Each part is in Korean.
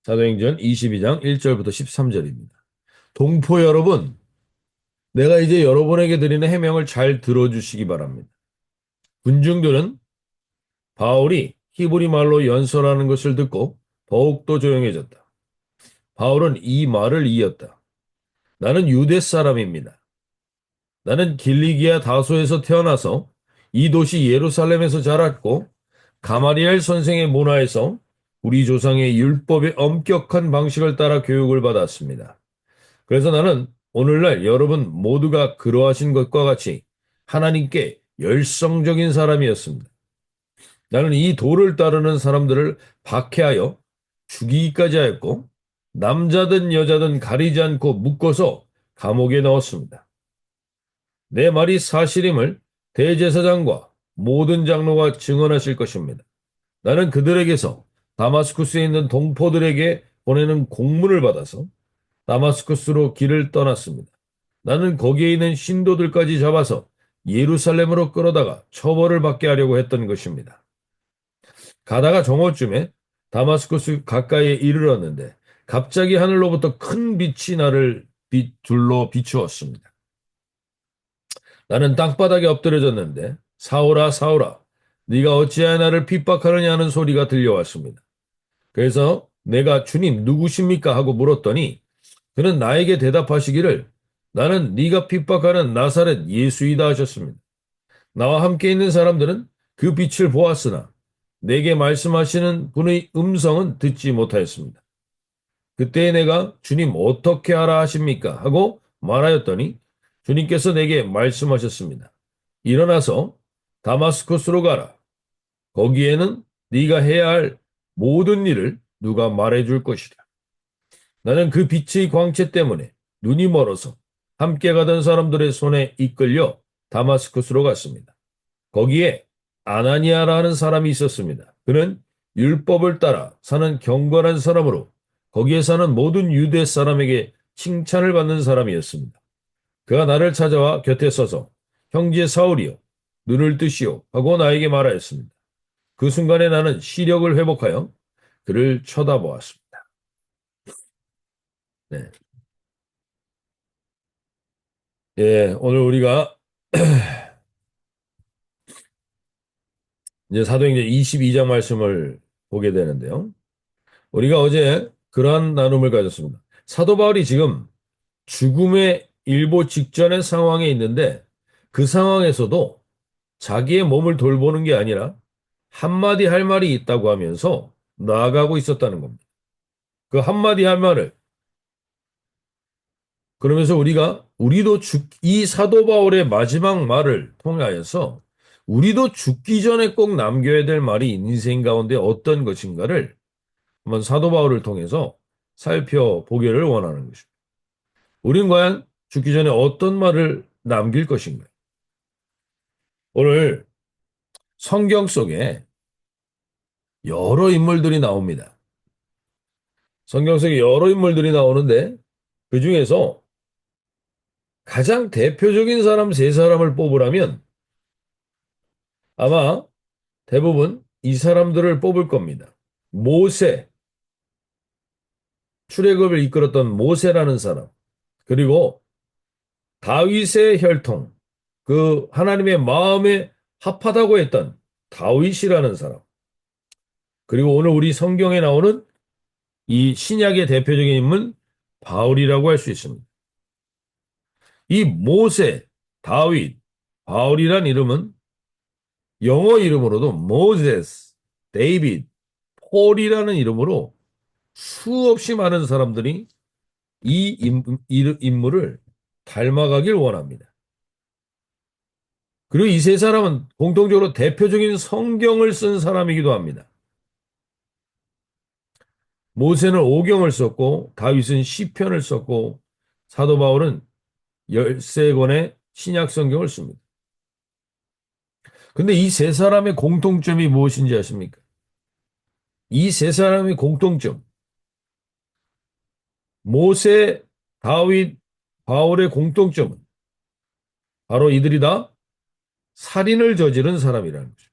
사도행전 22장 1절부터 13절입니다. 동포 여러분, 내가 이제 여러분에게 드리는 해명을 잘 들어주시기 바랍니다. 군중들은 바울이 히브리 말로 연설하는 것을 듣고 더욱더 조용해졌다. 바울은 이 말을 이었다. 나는 유대 사람입니다. 나는 길리기아 다소에서 태어나서 이 도시 예루살렘에서 자랐고 가마리엘 선생의 문화에서 우리 조상의 율법의 엄격한 방식을 따라 교육을 받았습니다. 그래서 나는 오늘날 여러분 모두가 그러하신 것과 같이 하나님께 열성적인 사람이었습니다. 나는 이 도를 따르는 사람들을 박해하여 죽이기까지 하였고 남자든 여자든 가리지 않고 묶어서 감옥에 넣었습니다. 내 말이 사실임을 대제사장과 모든 장로가 증언하실 것입니다. 나는 그들에게서 다마스쿠스에 있는 동포들에게 보내는 공문을 받아서 다마스쿠스로 길을 떠났습니다. 나는 거기에 있는 신도들까지 잡아서 예루살렘으로 끌어다가 처벌을 받게 하려고 했던 것입니다. 가다가 정오쯤에 다마스쿠스 가까이에 이르렀는데 갑자기 하늘로부터 큰 빛이 나를 둘러 비추었습니다. 나는 땅바닥에 엎드려졌는데 사울아 사울아 네가 어찌하여 나를 핍박하느냐 하는 소리가 들려왔습니다. 그래서 내가 주님 누구십니까 하고 물었더니 그는 나에게 대답하시기를 나는 네가 핍박하는 나사렛 예수이다 하셨습니다. 나와 함께 있는 사람들은 그 빛을 보았으나 내게 말씀하시는 분의 음성은 듣지 못하였습니다. 그때 내가 주님 어떻게 하라 하십니까 하고 말하였더니 주님께서 내게 말씀하셨습니다. 일어나서 다마스커스로 가라. 거기에는 네가 해야 할 모든 일을 누가 말해줄 것이다. 나는 그 빛의 광채 때문에 눈이 멀어서 함께 가던 사람들의 손에 이끌려 다마스커스로 갔습니다. 거기에 아나니아라는 사람이 있었습니다. 그는 율법을 따라 사는 경건한 사람으로 거기에 사는 모든 유대 사람에게 칭찬을 받는 사람이었습니다. 그가 나를 찾아와 곁에 서서 형제 사울이여 눈을 뜨시오 하고 나에게 말하였습니다. 그 순간에 나는 시력을 회복하여 그를 쳐다보았습니다. 네. 예, 오늘 우리가 이제 사도행전 22장 말씀을 보게 되는데요. 우리가 어제 그러한 나눔을 가졌습니다. 사도 바울이 지금 죽음의 일보 직전의 상황에 있는데 그 상황에서도 자기의 몸을 돌보는 게 아니라 한마디 할 말이 있다고 하면서 나아가고 있었다는 겁니다. 그 한마디 할 말을 그러면서 우리도 이 사도 바울의 마지막 말을 통하여서 우리도 죽기 전에 꼭 남겨야 될 말이 인생 가운데 어떤 것인가를 한번 사도 바울을 통해서 살펴보기를 원하는 것입니다. 우린 과연 죽기 전에 어떤 말을 남길 것인가? 오늘 성경 속에 여러 인물들이 나옵니다. 성경 속에 여러 인물들이 나오는데 그 중에서 가장 대표적인 사람 세 사람을 뽑으라면 아마 대부분 이 사람들을 뽑을 겁니다. 모세, 출애굽을 이끌었던 모세라는 사람, 그리고 다윗의 혈통, 그 하나님의 마음에 합하다고 했던 다윗이라는 사람, 그리고 오늘 우리 성경에 나오는 이 신약의 대표적인 인물 바울이라고 할 수 있습니다. 이 모세, 다윗, 바울이란 이름은 영어 이름으로도 모세스, 데이빗, 폴이라는 이름으로 수없이 많은 사람들이 인물을 닮아가길 원합니다. 그리고 이 세 사람은 공통적으로 대표적인 성경을 쓴 사람이기도 합니다. 모세는 오경을 썼고 다윗은 시편을 썼고 사도 바울은 13권의 신약 성경을 씁니다. 근데 이 세 사람의 공통점이 무엇인지 아십니까? 이 세 사람의 공통점. 모세, 다윗, 바울의 공통점은 바로 이들이 다 살인을 저지른 사람이라는 거죠.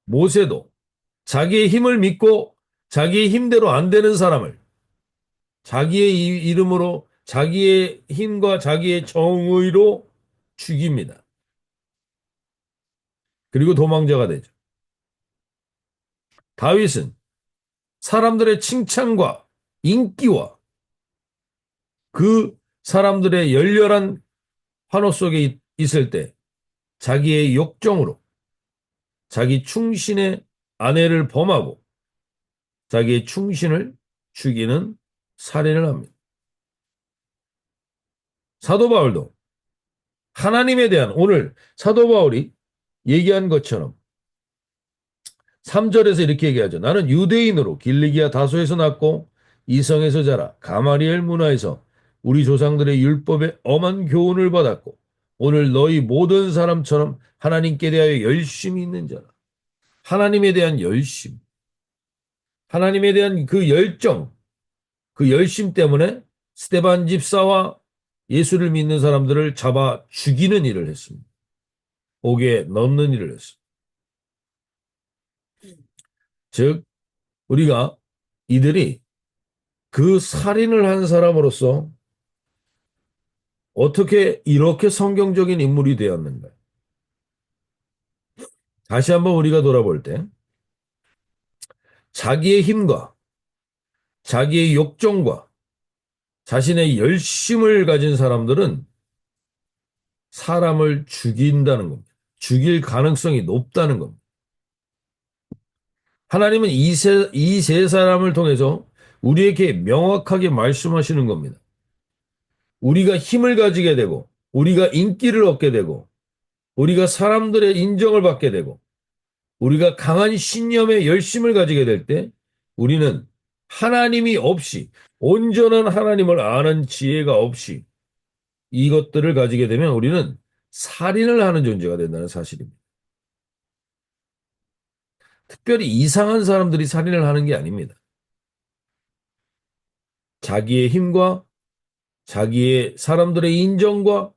모세도 자기의 힘을 믿고 자기의 힘대로 안 되는 사람을 자기의 이름으로 자기의 힘과 자기의 정의로 죽입니다. 그리고 도망자가 되죠. 다윗은 사람들의 칭찬과 인기와 그 사람들의 열렬한 환호 속에 있을 때 자기의 욕정으로 자기 충신의 아내를 범하고 자기의 충신을 죽이는 살인을 합니다. 사도 바울도 하나님에 대한 오늘 사도 바울이 얘기한 것처럼 3절에서 이렇게 얘기하죠. 나는 유대인으로 길리기아 다소에서 났고 이성에서 자라 가마리엘 문화에서 우리 조상들의 율법에 엄한 교훈을 받았고 오늘 너희 모든 사람처럼 하나님께 대하여 열심히 있는 자라. 하나님에 대한 열심, 하나님에 대한 그 열정, 그 열심 때문에 스데반 집사와 예수를 믿는 사람들을 잡아 죽이는 일을 했습니다. 옥에 넣는 일을 했습니다. 즉 우리가 이들이 그 살인을 한 사람으로서 어떻게 이렇게 성경적인 인물이 되었는가? 다시 한번 우리가 돌아볼 때 자기의 힘과 자기의 욕정과 자신의 열심을 가진 사람들은 사람을 죽인다는 겁니다. 죽일 가능성이 높다는 겁니다. 하나님은 이 세 사람을 통해서 우리에게 명확하게 말씀하시는 겁니다. 우리가 힘을 가지게 되고, 우리가 인기를 얻게 되고, 우리가 사람들의 인정을 받게 되고, 우리가 강한 신념의 열심을 가지게 될 때, 우리는 하나님이 없이, 온전한 하나님을 아는 지혜가 없이 이것들을 가지게 되면 우리는 살인을 하는 존재가 된다는 사실입니다. 특별히 이상한 사람들이 살인을 하는 게 아닙니다. 자기의 힘과 자기의 사람들의 인정과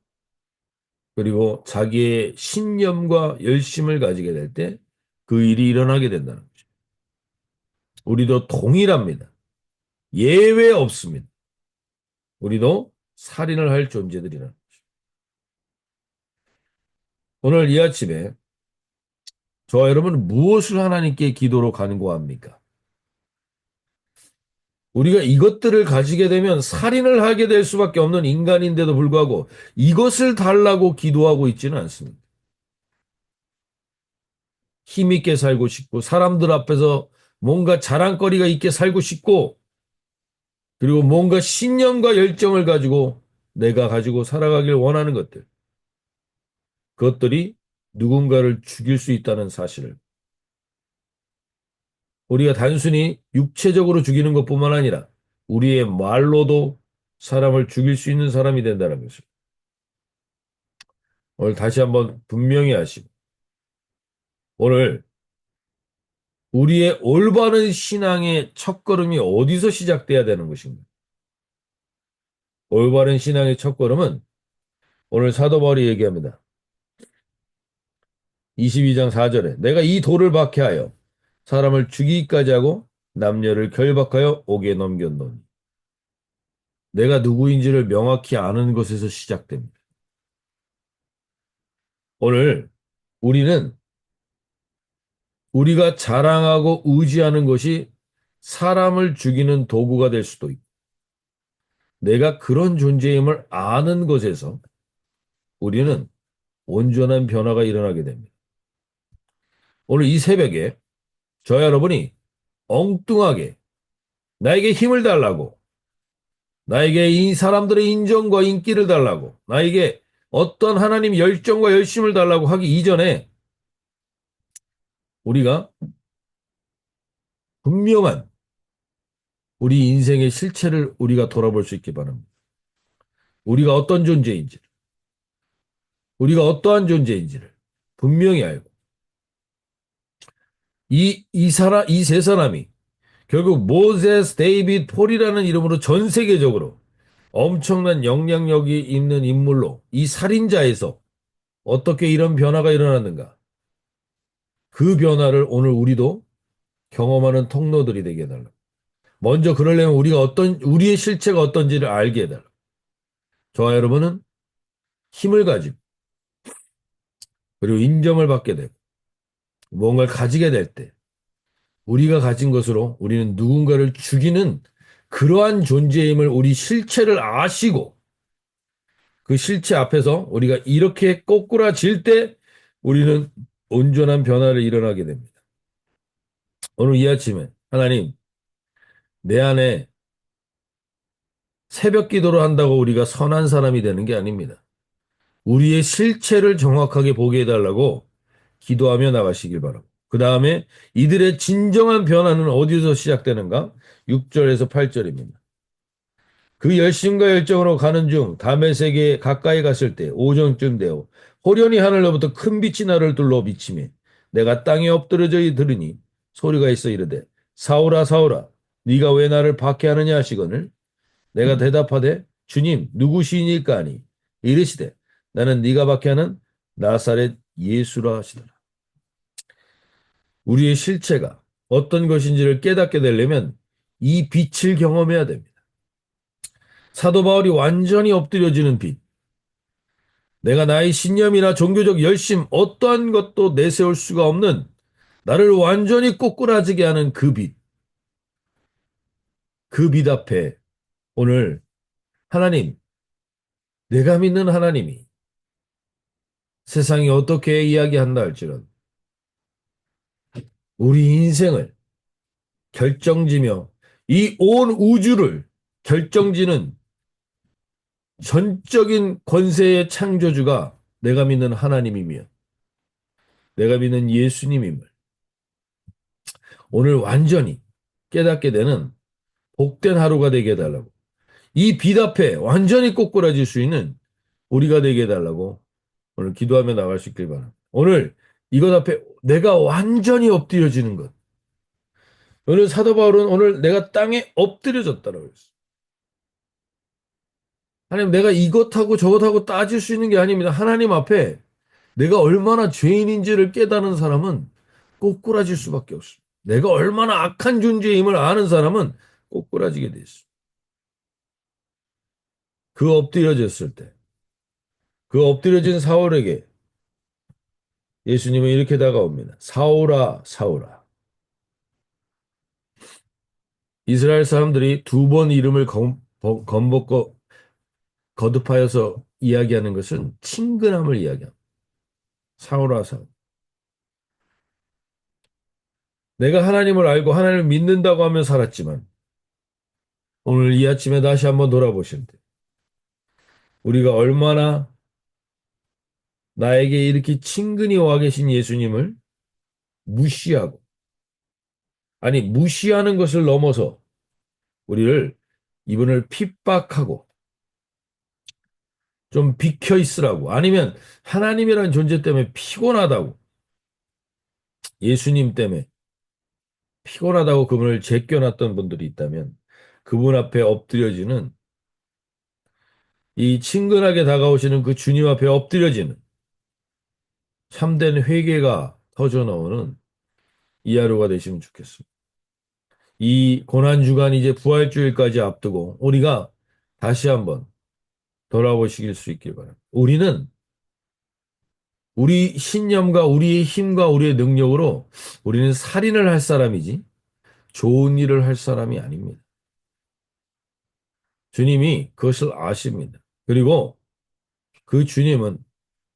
그리고 자기의 신념과 열심을 가지게 될 때 그 일이 일어나게 된다는 거죠. 우리도 동일합니다. 예외 없습니다. 우리도 살인을 할 존재들이라는 거죠. 오늘 이 아침에 저와 여러분은 무엇을 하나님께 기도로 간구합니까? 우리가 이것들을 가지게 되면 살인을 하게 될 수밖에 없는 인간인데도 불구하고 이것을 달라고 기도하고 있지는 않습니다. 힘있게 살고 싶고 사람들 앞에서 뭔가 자랑거리가 있게 살고 싶고 그리고 뭔가 신념과 열정을 가지고 내가 가지고 살아가길 원하는 것들. 그것들이 누군가를 죽일 수 있다는 사실을 우리가 단순히 육체적으로 죽이는 것뿐만 아니라 우리의 말로도 사람을 죽일 수 있는 사람이 된다는 것을 오늘 다시 한번 분명히 하시고 오늘 우리의 올바른 신앙의 첫걸음이 어디서 시작돼야 되는 것인가? 올바른 신앙의 첫걸음은 오늘 사도 바울이 얘기합니다. 22장 4절에 내가 이 돌을 박해하여 사람을 죽이기까지 하고 남녀를 결박하여 옥에 넘겼노니 내가 누구인지를 명확히 아는 것에서 시작됩니다. 오늘 우리는 우리가 자랑하고 의지하는 것이 사람을 죽이는 도구가 될 수도 있고 내가 그런 존재임을 아는 것에서 우리는 온전한 변화가 일어나게 됩니다. 오늘 이 새벽에 저 여러분이 엉뚱하게 나에게 힘을 달라고 나에게 이 사람들의 인정과 인기를 달라고 나에게 어떤 하나님 열정과 열심을 달라고 하기 이전에 우리가 분명한 우리 인생의 실체를 우리가 돌아볼 수 있기 바랍니다. 우리가 어떤 존재인지 우리가 어떠한 존재인지를 분명히 알고 이 세 사람이 결국 모세스, 데이빗, 폴이라는 이름으로 전 세계적으로 엄청난 영향력이 있는 인물로 이 살인자에서 어떻게 이런 변화가 일어났는가? 그 변화를 오늘 우리도 경험하는 통로들이 되게 해달라. 먼저 그러려면 우리의 실체가 어떤지를 알게 해달라. 저와 여러분은 힘을 가지고, 그리고 인정을 받게 되고, 무언가를 가지게 될 때, 우리가 가진 것으로 우리는 누군가를 죽이는 그러한 존재임을 우리 실체를 아시고, 그 실체 앞에서 우리가 이렇게 꼬꾸라질 때, 우리는 온전한 변화를 일어나게 됩니다. 오늘 이 아침에 하나님, 내 안에 새벽 기도를 한다고 우리가 선한 사람이 되는 게 아닙니다. 우리의 실체를 정확하게 보게 해달라고 기도하며 나가시길 바랍니다. 그 다음에 이들의 진정한 변화는 어디서 시작되는가? 6절에서 8절입니다. 그 열심과 열정으로 가는 중 다메섹에 가까이 갔을 때 오전쯤 되어 호련히 하늘로부터 큰 빛이 나를 둘러 비치매 내가 땅에 엎드려져 들으니 소리가 있어 이르되 사울아 사울아 네가 왜 나를 박해하느냐 하시거늘 내가 대답하되 주님 누구시니까 하니 이르시되 나는 네가 박해하는 나사렛 예수라 하시더라. 우리의 실체가 어떤 것인지를 깨닫게 되려면 이 빛을 경험해야 됩니다. 사도 바울이 완전히 엎드려지는 빛. 내가 나의 신념이나 종교적 열심 어떠한 것도 내세울 수가 없는 나를 완전히 꼬꾸라지게 하는 그 빛. 그 빛 앞에 오늘 하나님, 내가 믿는 하나님이 세상이 어떻게 이야기한다 할지는 우리 인생을 결정지며 이 온 우주를 결정지는 전적인 권세의 창조주가 내가 믿는 하나님이며 내가 믿는 예수님임을 오늘 완전히 깨닫게 되는 복된 하루가 되게 해달라고. 이 빛 앞에 완전히 꼬꾸라질 수 있는 우리가 되게 해달라고 오늘 기도하며 나갈 수 있길 바랍니다. 오늘 이것 앞에 내가 완전히 엎드려지는 것. 오늘 사도 바울은 오늘 내가 땅에 엎드려졌다라고 했어요. 하나님 내가 이것하고 저것하고 따질 수 있는 게 아닙니다. 하나님 앞에 내가 얼마나 죄인인지를 깨닫는 사람은 꼬꾸라질 수밖에 없습니다. 내가 얼마나 악한 존재임을 아는 사람은 꼬꾸라지게 돼 있습니다. 그 엎드려졌을 때, 그 엎드려진 사울에게 예수님은 이렇게 다가옵니다. 사울아, 사울아. 이스라엘 사람들이 두 번 이름을 건복고 거듭하여서 이야기하는 것은 친근함을 이야기합니다. 사울아, 사울. 내가 하나님을 알고 하나님을 믿는다고 하며 살았지만 오늘 이 아침에 다시 한번 돌아보실 때 우리가 얼마나 나에게 이렇게 친근히 와 계신 예수님을 무시하고 아니 무시하는 것을 넘어서 우리를 이분을 핍박하고 좀 비켜 있으라고 아니면 하나님이라는 존재 때문에 피곤하다고 예수님 때문에 피곤하다고 그분을 제껴놨던 분들이 있다면 그분 앞에 엎드려지는 이 친근하게 다가오시는 그 주님 앞에 엎드려지는 참된 회개가 터져 나오는 이 하루가 되시면 좋겠습니다. 이 고난주간 이제 부활주일까지 앞두고 우리가 다시 한번 돌아보실 수 있길 바랍니다. 우리는 우리 신념과 우리의 힘과 우리의 능력으로 우리는 살인을 할 사람이지 좋은 일을 할 사람이 아닙니다. 주님이 그것을 아십니다. 그리고 그 주님은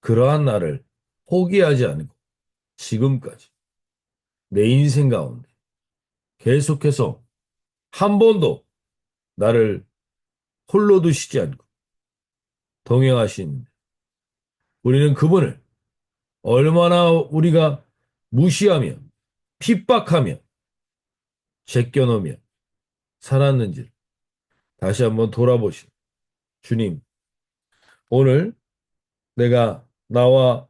그러한 나를 포기하지 않고 지금까지 내 인생 가운데 계속해서 한 번도 나를 홀로 두시지 않고 동행하신 우리는 그분을 얼마나 우리가 무시하며 핍박하며 제껴놓으며 살았는지 다시 한번 돌아보시오. 주님, 오늘 내가 나와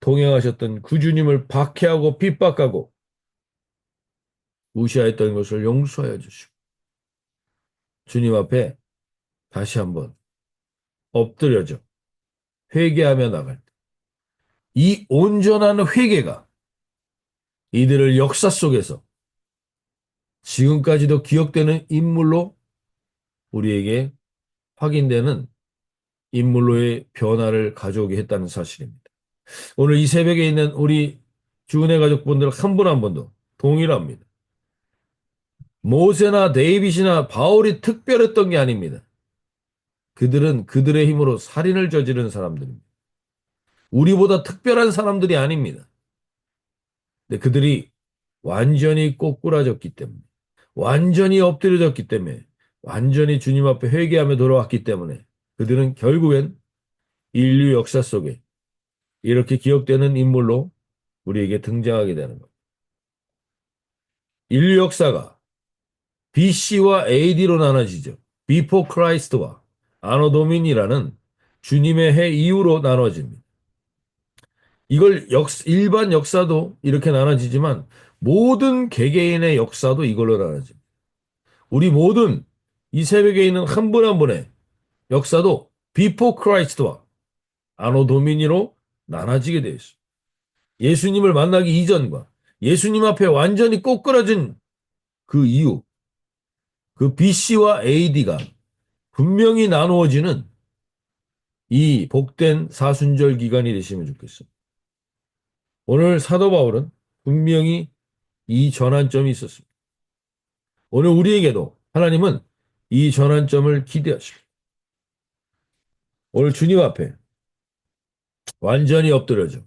동행하셨던 그 주님을 박해하고 핍박하고 무시하였던 것을 용서하여 주시고 주님 앞에 다시 한번 엎드려져 회개하며 나갈 때 이 온전한 회개가 이들을 역사 속에서 지금까지도 기억되는 인물로 우리에게 확인되는 인물로의 변화를 가져오게 했다는 사실입니다. 오늘 이 새벽에 있는 우리 주은혜 가족분들 한 분 한 분도 동일합니다. 모세나 데이빗이나 바울이 특별했던 게 아닙니다. 그들은 그들의 힘으로 살인을 저지른 사람들입니다. 우리보다 특별한 사람들이 아닙니다. 근데 그들이 완전히 꼬꾸라졌기 때문에, 완전히 엎드려졌기 때문에, 완전히 주님 앞에 회개하며 돌아왔기 때문에 그들은 결국엔 인류 역사 속에 이렇게 기억되는 인물로 우리에게 등장하게 되는 겁니다. 인류 역사가 BC와 AD로 나눠지죠. Before Christ와 아노 도민이라는 주님의 해 이후로 나눠집니다. 이걸 일반 역사도 이렇게 나눠지지만 모든 개개인의 역사도 이걸로 나눠집니다. 우리 모든 이 새벽에 있는 한 분 한 분의 역사도 Before Christ와 아노 도미니로 나눠지게 되어 있습니다. 예수님을 만나기 이전과 예수님 앞에 완전히 꼬꾸라진 그 이후, 그 BC와 AD가 분명히 나누어지는 이 복된 사순절 기간이 되시면 좋겠습니다. 오늘 사도 바울은 분명히 이 전환점이 있었습니다. 오늘 우리에게도 하나님은 이 전환점을 기대하십니다. 오늘 주님 앞에 완전히 엎드려져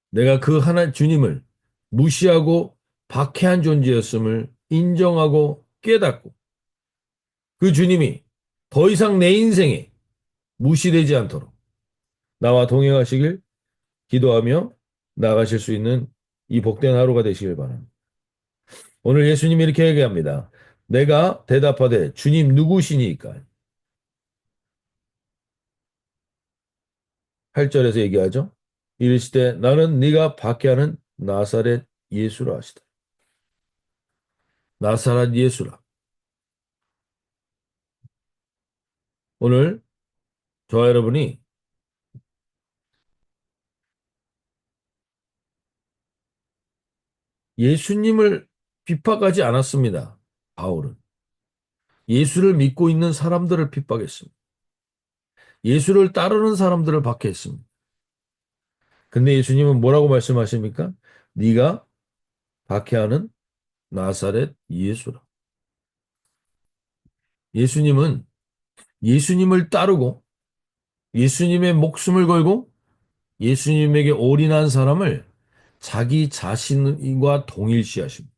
내가 그 하나 주님을 무시하고 박해한 존재였음을 인정하고 깨닫고 그 주님이 더 이상 내 인생에 무시되지 않도록 나와 동행하시길 기도하며 나가실 수 있는 이 복된 하루가 되시길 바랍니다. 오늘 예수님이 이렇게 얘기합니다. 내가 대답하되 주님 누구시니까? 8절에서 얘기하죠. 이르시되 나는 네가 박해하는 나사렛 예수라 하시다. 나사렛 예수라. 오늘 저와 여러분이 예수님을 핍박하지 않았습니다. 바울은. 예수를 믿고 있는 사람들을 핍박했습니다. 예수를 따르는 사람들을 박해했습니다. 근데 예수님은 뭐라고 말씀하십니까? 네가 박해하는 나사렛 예수라. 예수님은 예수님을 따르고 예수님의 목숨을 걸고 예수님에게 올인한 사람을 자기 자신과 동일시하십니다.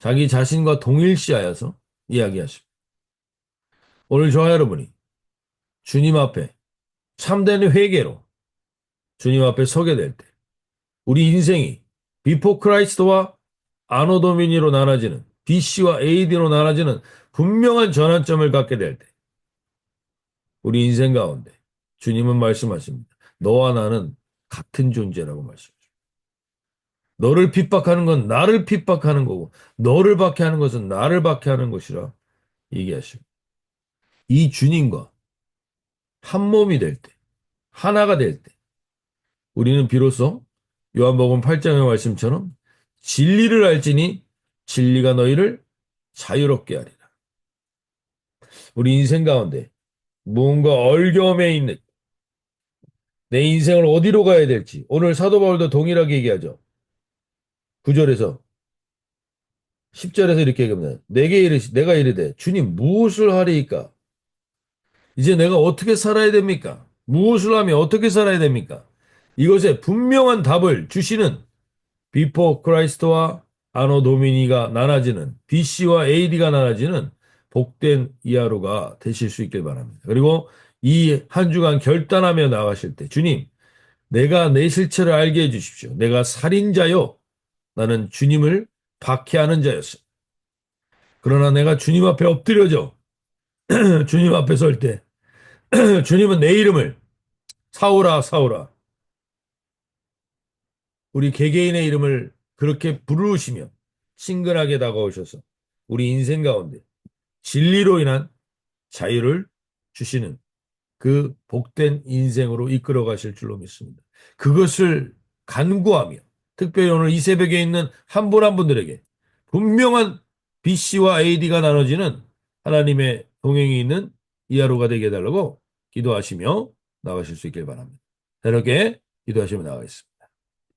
자기 자신과 동일시하여서 이야기하십니다. 오늘 저와 여러분이 주님 앞에 참된 회개로 주님 앞에 서게 될 때, 우리 인생이 비포 크라이스트와 아노 도미니로 나눠지는 BC와 AD로 나눠지는 분명한 전환점을 갖게 될 때, 우리 인생 가운데 주님은 말씀하십니다. 너와 나는 같은 존재라고 말씀하십니다. 너를 핍박하는 건 나를 핍박하는 거고, 너를 박해하는 것은 나를 박해하는 것이라 얘기하십니다. 이 주님과 한 몸이 될 때, 하나가 될 때, 우리는 비로소 요한복음 8장의 말씀처럼 진리를 알지니 진리가 너희를 자유롭게 하리라. 우리 인생 가운데 무언가 얼겨움에 있는 내 인생을 어디로 가야 될지 오늘 사도 바울도 동일하게 얘기하죠. 9절에서 10절에서 이렇게 얘기합니다. 내가 이르되 주님 무엇을 하리이까? 이제 내가 어떻게 살아야 됩니까? 무엇을 하며 어떻게 살아야 됩니까? 이것에 분명한 답을 주시는 비포 크라이스트와 아노 도미니가 나눠지는 BC와 AD가 나눠지는 복된 이 하루가 되실 수 있길 바랍니다. 그리고 이 한 주간 결단하며 나가실 때 주님 내가 내 실체를 알게 해주십시오. 내가 살인자요. 나는 주님을 박해하는 자였어. 그러나 내가 주님 앞에 엎드려져 주님 앞에 설 때 주님은 내 이름을 사오라 사오라 우리 개개인의 이름을 그렇게 부르시며 친근하게 다가오셔서 우리 인생 가운데 진리로 인한 자유를 주시는 그 복된 인생으로 이끌어 가실 줄로 믿습니다. 그것을 간구하며 특별히 오늘 이 새벽에 있는 한 분 한 분들에게 분명한 BC와 AD가 나눠지는 하나님의 동행이 있는 이 하루가 되게 해달라고 기도하시며 나가실 수 있길 바랍니다. 새롭게 기도하시며 나가겠습니다.